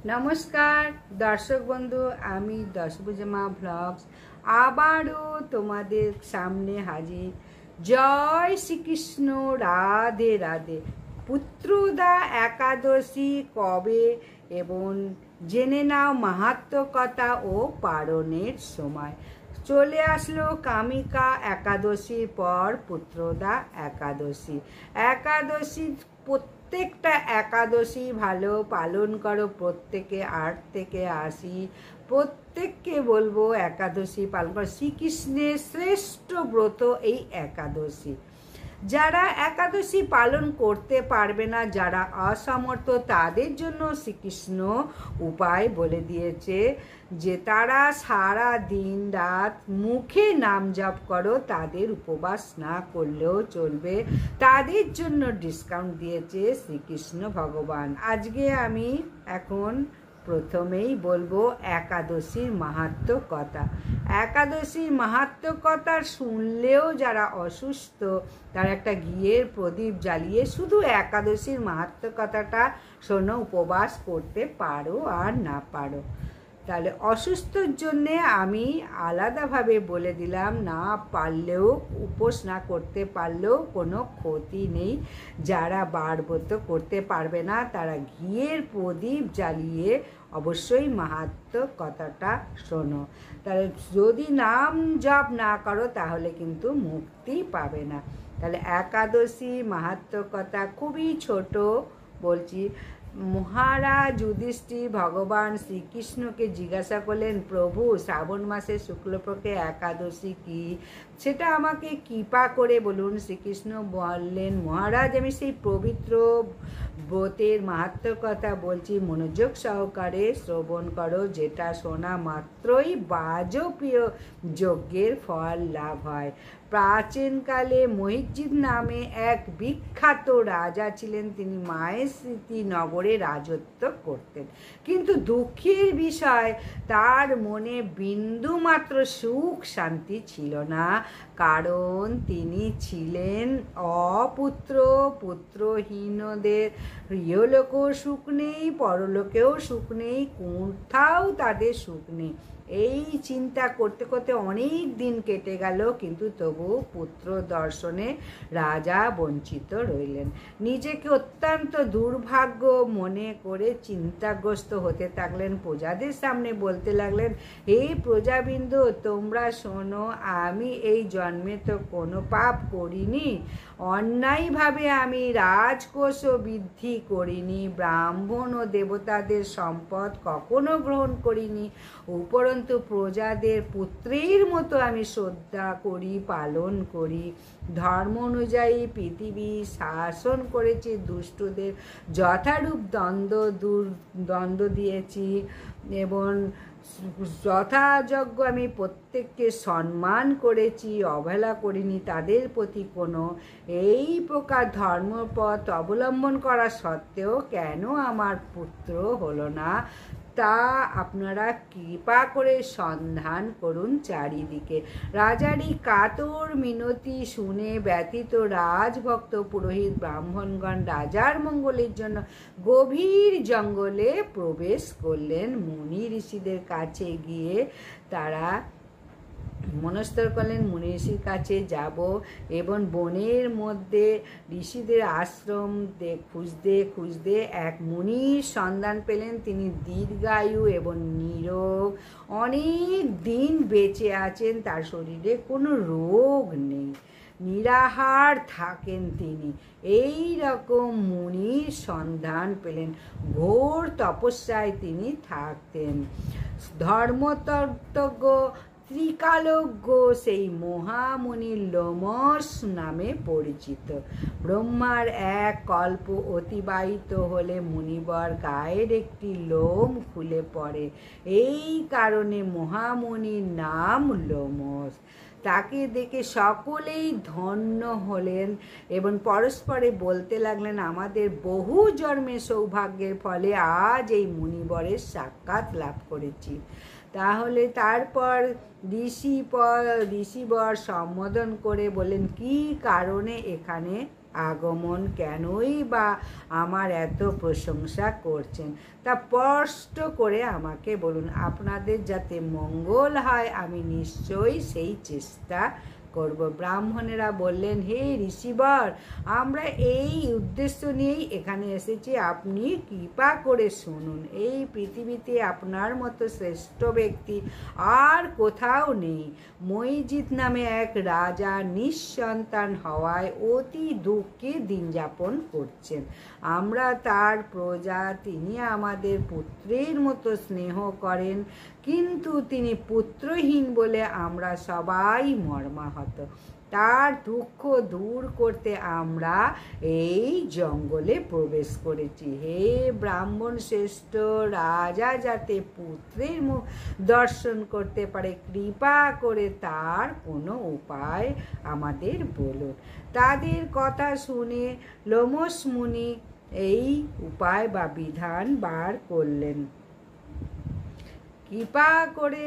নমস্কার দর্শক বন্ধু, আমি দশভুজা ব্লগস আবারও তোমাদের সামনে হাজির। জয় শ্রীকৃষ্ণ, রাধে রাধে। পুত্রদা একাদশী কবে এবং জেনে নাও মাহাত্ম্য কথা ও পারণের সময়। চলে আসলো কামিকা একাদশীর পর পুত্রদা একাদশী। একাদশীর প্রত্যেকটা একাদশী ভালো পালন করো, প্রত্যেকে 8 থেকে 80 প্রত্যেককে বলবো একাদশী পালন করো। শ্রীকৃষ্ণের শ্রেষ্ঠ ব্রত এই একাদশী। যারা একাদশী পালন করতে পারবে না, যারা অসমর্থ, তাদের জন্য শ্রীকৃষ্ণ উপায় বলে দিয়েছে যে তারা সারা দিন রাত মুখে নাম জপ করো, তাদের উপবাস না করলেও চলবে, তাদের জন্য ডিসকাউন্ট দিয়েছে শ্রীকৃষ্ণ ভগবান। আজকে আমি এখন প্রথমেই বলবো একাদশীর মাহাত্ম্য কথা। একাদশীর মাহাত্ম্য কথা শুনলেও যারা অসুস্থ তারা একটা ঘিয়ের প্রদীপ জ্বালিয়ে শুধু একাদশীর মাহাত্ম্য কথাটা শোনো, উপবাস করতে পারো আর না পারো। তাহলে অসুস্থর জন্যে আমি আলাদাভাবে বলে দিলাম, না পারলেও উপোস না করতে পারলেও কোনো ক্ষতি নেই। যারা বারব্রত করতে পারবে না তারা ঘিয়ের প্রদীপ জ্বালিয়ে অবশ্যই মাহাত্ম্য কথাটা শোনো। তাহলে যদি নাম জপ না করো তাহলে কিন্তু মুক্তি পাবে না। তাহলে একাদশী মাহাত্ম্য কথা খুবই ছোট বলছি। মহারাজ যুধিষ্ঠির ভগবান শ্রীকৃষ্ণকে জিজ্ঞাসা করলেন, প্রভু শ্রাবণ মাসের শুক্লপক্ষে একাদশী কি, সেটা আমাকে কৃপা করে বলুন। শ্রীকৃষ্ণ বললেন, মহারাজ আমি সেই পবিত্র ব্রতের মাহাত্ম্য কথা বলছি, মনোযোগ সহকারে শ্রবণ করো, যেটা শোনা মাত্রই বাজপেয় যজ্ঞের ফল লাভ হয়। প্রাচীনকালে মহিজিৎ নামে এক বিখ্যাত রাজা ছিলেন। তিনি মায়ের স্মৃতি নগরে রাজত্ব করতেন, কিন্তু দুঃখের বিষয় তার মনে বিন্দুমাত্র সুখ শান্তি ছিল না, কারণ তিনি ছিলেন অপুত্র। পুত্রহীনদের ইহলোকেও সুখ নেই, পরলোকেও সুখ নেই, কোথাও তাদের সুখ নেই। এই চিন্তা করতে করতে অনেক দিন কেটে গেল, কিন্তু তবু পুত্র দর্শনে রাজা বঞ্চিত রইলেন। নিজেকে অত্যন্ত দুর্ভাগ্য মনে করে চিন্তাগ্রস্ত হতে থাকলেন। প্রজাদের সামনে বলতে লাগলেন, এই প্রজাবৃন্দ তোমরা শোনো, আমি এই জন্মে তো কোনো পাপ করিনি, অন্যায়ভাবে আমি রাজকোষ বৃদ্ধি করিনি, ব্রাহ্মণ ও দেবতাদের সম্পদ কখনো গ্রহণ করিনি, উপরন্তু প্রজাদের পুত্রের মতো আমি শ্রদ্ধা করি, পালন করি। ধর্ম অনুযায়ী পৃথিবী শাসন করেছি, দুষ্টদের যথারূপ দ্বন্দ্ব দিয়েছি এবং যথাযোগ্য আমি প্রত্যেককে সম্মান করেছি, অবহেলা করিনি তাদের প্রতি কোনো। এই প্রকার ধর্মপথ অবলম্বন করা সত্ত্বেও কেন আমার পুত্র হলো না, তা আপনারা কৃপা করে সন্ধান করুন চারিদিকে। রাজারই কাতর মিনতি শুনে ব্যথিত রাজভক্ত পুরোহিত ব্রাহ্মণগণ রাজার মঙ্গলের জন্য গভীর জঙ্গলে প্রবেশ করলেন। মুনি ঋষিদের কাছে গিয়ে তারা মনস্থির করলেন, মুনি ঋষির কাছে যাব এবং বনের মধ্যে ঋষিদের আশ্রম খুঁজতে খুঁজতে এক মুনির সন্ধান পেলেন। তিনি দীর্ঘায়ু এবং নীরোগ, অনেক দিন বেঁচে আছেন, তার শরীরে কোনো রোগ নেই, নিরাহার থাকেন তিনি। এই রকম মুনির সন্ধান পেলেন। ঘোর তপস্যায় তিনি থাকতেন। ধর্মতত্ত্বজ্ঞ ত্রিকালজ্ঞ সেই মহামুনি লোমশ নামে পরিচিত। ব্রহ্মার এক কল্প অতিবাহিত হলে মুনিবর গায়ের একটি লোম খুলে পড়ে, এই কারণে মহামুনির নাম লোমশ। তাকে দেখে সকলেই ধন্য হলেন এবং পরস্পরে বলতে লাগলেন, আমাদের বহু জন্মের সৌভাগ্যের ফলে আজ এই মুনিবরের সাক্ষাৎ লাভ করেছি। তাহলে তারপর ঋষিবর সম্বোধন করে বলেন, কি কারণে এখানে আগমন, কেনই বা আমার এত প্রশংসা করছেন তা স্পষ্ট করে আমাকে বলুন। আপনাদের যাতে মঙ্গল হয় আমি নিশ্চয়ই সেই চেষ্টা করব। ব্রাহ্মণেরা বললেন, হে ঋষিবর, আমরা এই উদ্দেশ্য নিয়েই এখানে এসেছি, আপনি কৃপা করে শুনুন। এই পৃথিবীতে আপনার মতো শ্রেষ্ঠ ব্যক্তি আর কোথাও নেই। মইজিৎ নামে এক রাজা নিঃসন্তান হওয়ায় অতি দুঃখে দিন যাপন করছেন। আমরা তার প্রজা, তিনি আমাদের পুত্রের মতো স্নেহ করেন, কিন্তু তিনি পুত্রহীন বলে আমরা সবাই মর্মাহত। তার দুঃখ দূর করতে আমরা এই জঙ্গলে প্রবেশ করেছি। হে ব্রাহ্মণ শ্রেষ্ঠ, রাজা যাতে পুত্রের মুখ দর্শন করতে পারে, কৃপা করে তার কোনো উপায় আমাদের বলুন। তাদের কথা শুনে লোমশ মুনি এই উপায় বা বিধান বার করলেন। কৃপা করে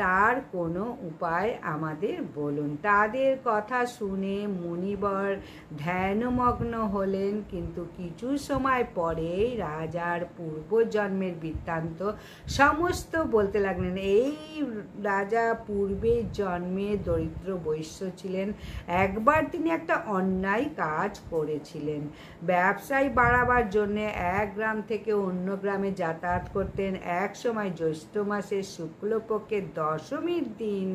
তার কোনো উপায় আমাদের বলুন। তাদের কথা শুনে মুনিবর ধ্যানমগ্ন হলেন, কিন্তু কিছু সময় পরেই রাজার পূর্বজন্মের বৃত্তান্ত সমস্ত বলতে লাগলেন। এই রাজা পূর্বে জন্মে দরিদ্র বৈশ্য ছিলেন। একবার তিনি একটা অন্যায় কাজ করেছিলেন। ব্যবসায় বাড়াবার জন্য এক গ্রাম থেকে অন্য গ্রামে যাতায়াত করতেন। এক সময় জ্যৈষ্ঠ মাসের শুক্লপক্ষের দশমীর দিন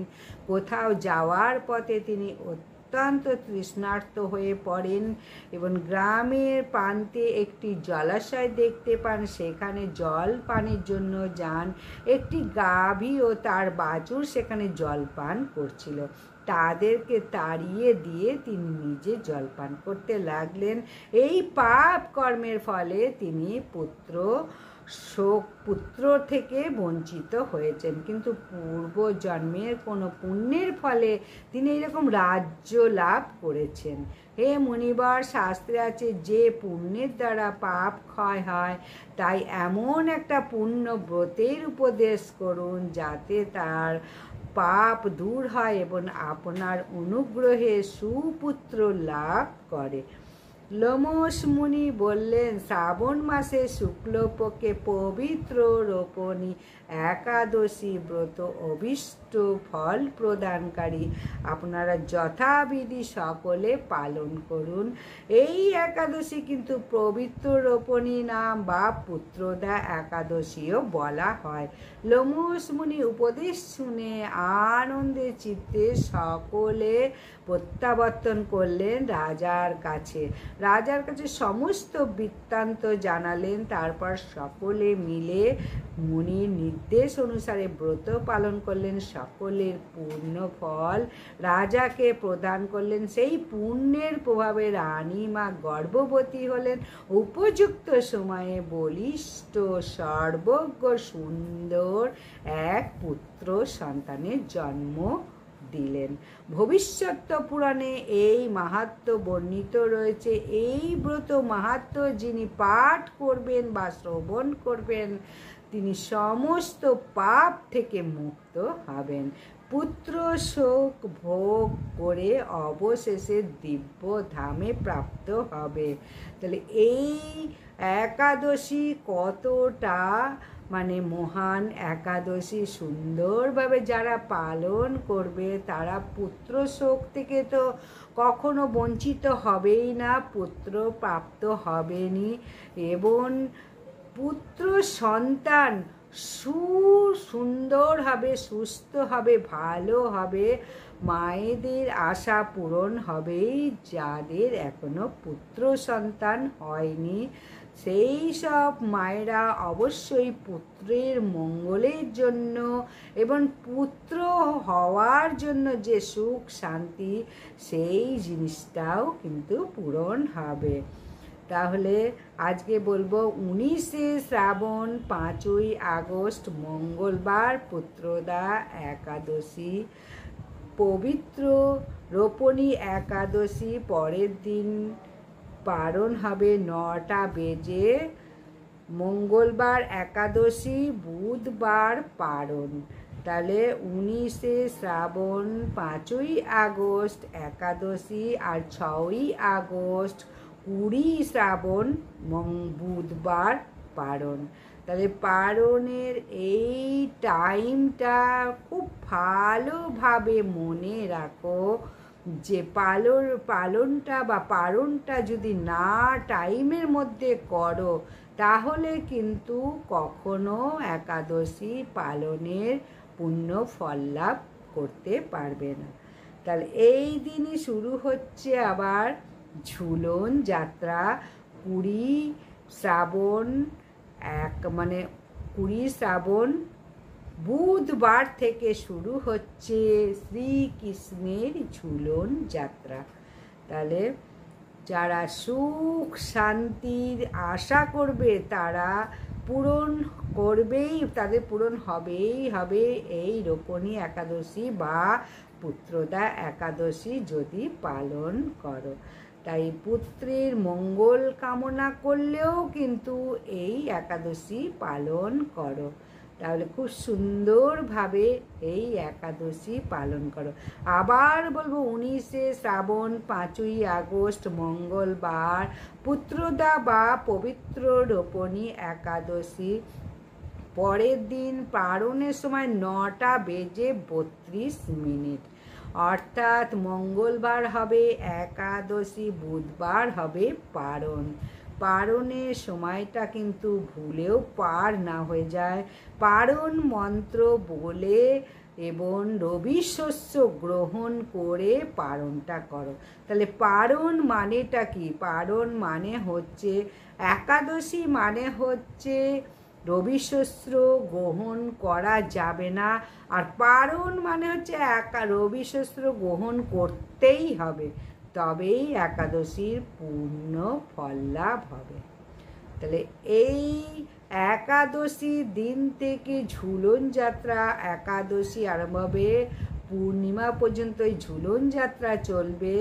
কোথাও যাওয়ার পথে তিনি অত্যন্ত তৃষ্ণার্ত হয়ে পড়েন এবং গ্রামের প্রান্তে একটি জলাশয় দেখতে পান। সেখানে জল পানের জন্য যান। একটি গাভী ও তার বাছুর সেখানে জল পান করছিল। তাদেরকে তাড়িয়ে দিয়ে তিনি নিজে জলপান করতে লাগলেন। এই পাপ কর্মের ফলে তিনি পুত্র থেকে বঞ্চিত হয়েছেন, কিন্তু পূর্ব জন্মের কোনো পুণ্যের ফলে তিনি এরকম রাজ্য লাভ করেছেন। হে মুনিবর, শাস্ত্রে আছে যে পুণ্যের দ্বারা পাপ ক্ষয় হয়, তাই এমন একটা পুণ্য ব্রতের উপদেশ করুন যাতে তার পাপ দূর হয় এবং আপনার অনুগ্রহে সুপুত্র লাভ করে। লোমশ মুনি বললেন, শ্রাবণ মাসে শুক্লপক্ষে পবিত্র রোপণী একাদশী ব্রত অভীষ্ট ফল প্রদানকারী, আপনারা যথাবিধি সকলে পালন করুন। এই একাদশী কিন্তু পবিত্র রোপণী নাম বা পুত্রদা একাদশীও বলা হয়। লোমশ মুনি উপদেশ শুনে আনন্দে চিত্তে সকলে প্রত্যাবর্তন করলেন রাজার কাছে। সমস্ত বৃত্তান্ত জানালেন। তারপর সকলে মিলে মুনির নির্দেশ অনুসারে ব্রত পালন করলেন। সকলের পূর্ণ ফল রাজাকে প্রদান করলেন। সেই পুণ্যের প্রভাবে রানীমা গর্ভবতী হলেন। উপযুক্ত সময়ে বলিষ্ঠ সর্বজ্ঞ সুন্দর এক পুত্র সন্তানের জন্ম দিলেন। ভবিষ্যৎ পুরাণে এই মাহাত্ম্য বর্ণিত রয়েছে। এই ব্রত মাহাত্ম্য যিনি পাঠ করবেন বা শ্রবণ করবেন, তিনি সমস্ত পাপ থেকে মুক্ত হবেন। পুত্র শোক ভোগ করে অবশেষে দিব্য ধামে প্রাপ্ত হবে। তাহলে এই একাদশী কতটা মহান একাদশী, সুন্দরভাবে যারা পালন করবে তারা পুত্র শোক থেকে তো কখনো বঞ্চিত হবেই না, পুত্র প্রাপ্ত হবেনি এবং পুত্র সন্তান সুন্দর হবে, সুস্থ হবে, ভালো হবে। মায়েদের আশা পূরণ হবেই। যাদের এখনো পুত্র সন্তান হয়নি সেই সব মায়েরা অবশ্যই পুত্রের মঙ্গলের জন্য এবং পুত্র হওয়ার জন্য যে সুখ শান্তি, সেই জিনিসটাও কিন্তু পূরণ হবে। তাহলে আজকে বলবো 19শে শ্রাবণ 5ই আগস্ট মঙ্গলবার পুত্রদা একাদশী, পবিত্র রোপণী একাদশী পরের দিন পালন হবে 9টা বেজে। মঙ্গলবার একাদশী, বুধবার পালন। তাহলে 19শে শ্রাবণ, 5ই আগস্ট একাদশী, আর 6ই আগস্ট 20 শ্রাবণ বুধবার পারণ। তাহলে পারণের এই টাইমটা খুব ভালোভাবে মনে রাখো যে পালনটা বা পারণটা যদি না টাইমের মধ্যে করো তাহলে কিন্তু কখনো একাদশী পালনের পুণ্য ফল লাভ করতে পারবে না। তাহলে এই দিনই শুরু হচ্ছে আবার ঝুলন যাত্রা। 20 শ্রাবণ 20 শ্রাবণ বুধবার থেকে শুরু হচ্ছে শ্রীকৃষ্ণের ঝুলন যাত্রা। তাহলে যারা সুখ শান্তির আশা করবে তারা পূরণ করবেই, তাদের পূরণ হবেই হবে এই রোপণী একাদশী বা পুত্রদা একাদশী যদি পালন করো। তাই পুত্রের মঙ্গল কামনা করলেও কিন্তু এই একাদশী পালন করো, তাহলে খুব সুন্দরভাবে এই একাদশী পালন করো। আবার বলবো 19শে শ্রাবণ 5ই আগস্ট মঙ্গলবার পুত্রদা বা পবিত্র রোপণী একাদশী। পরের দিন পারণের সময় 9টা বেজে 32 মিনিট, অর্থাৎ মঙ্গলবার হবে একাদশী, বুধবার হবে পারণ। পারণের সময়টা কিন্তু ভুলেও পার না হয়ে যায়। পারণ মন্ত্র বলে এবং রবি শস্য গ্রহণ করে পারণটা করো। তাহলে পারণ মানেটা কি? পারণ মানে হচ্ছে একাদশী মানে হচ্ছে রবি শস্য গ্রহণ করা যাবে না, আর পারণ মানে হচ্ছে রবি শস্য গ্রহণ করতেই হবে, তবেই একাদশীর পূর্ণ ফল লাভ হবে। তাহলে এই একাদশীর দিন থেকে ঝুলন যাত্রা, একাদশী আরম্ভ হবে, পূর্ণিমা পর্যন্ত এই ঝুলন যাত্রা চলবে।